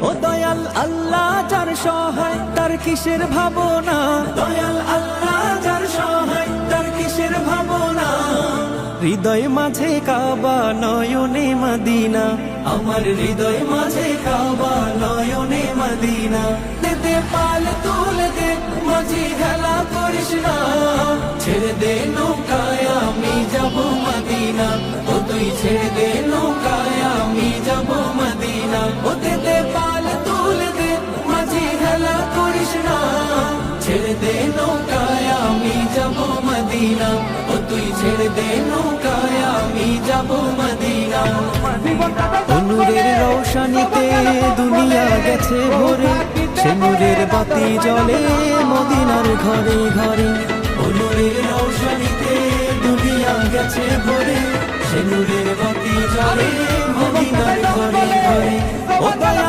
ও দয়াল আল্লাহ যার সহায় তার কিসের ভাবনা, দয়াল আল্লাহ যার সহায় তার কিসের ভাবনা। হৃদয় মাঝে কাবা নয়নে মদিনা, আমার হৃদয় মাঝে কাবা নয়নে মদিনা। দে পাল তুলে দে মাঝি খেলা করিস না, ছেড়ে দে নৌকায় আমি যাব মদিনা। ও তুই ছেড়ে দে নৌকায় আমি যাব মদিনা। ও দে পাল তুলে দে মাঝি খেলা করিস না, ছেড়ে দে নৌকায় আমি যাব মদিনা। ও তুই ছেড়ে দে নৌকায় আমি যাব মদিনা। নূরের রৌশনীতে দুনিয়া গেছে ভরে, সে নূরের বাতি জ্বলে মদিনার ঘরে ঘরে। নূরের রৌশনীতে দুনিয়া গেছে ভরে, সে নূরের বাতি জ্বলে মদিনার ঘরে ঘরে। ও দয়া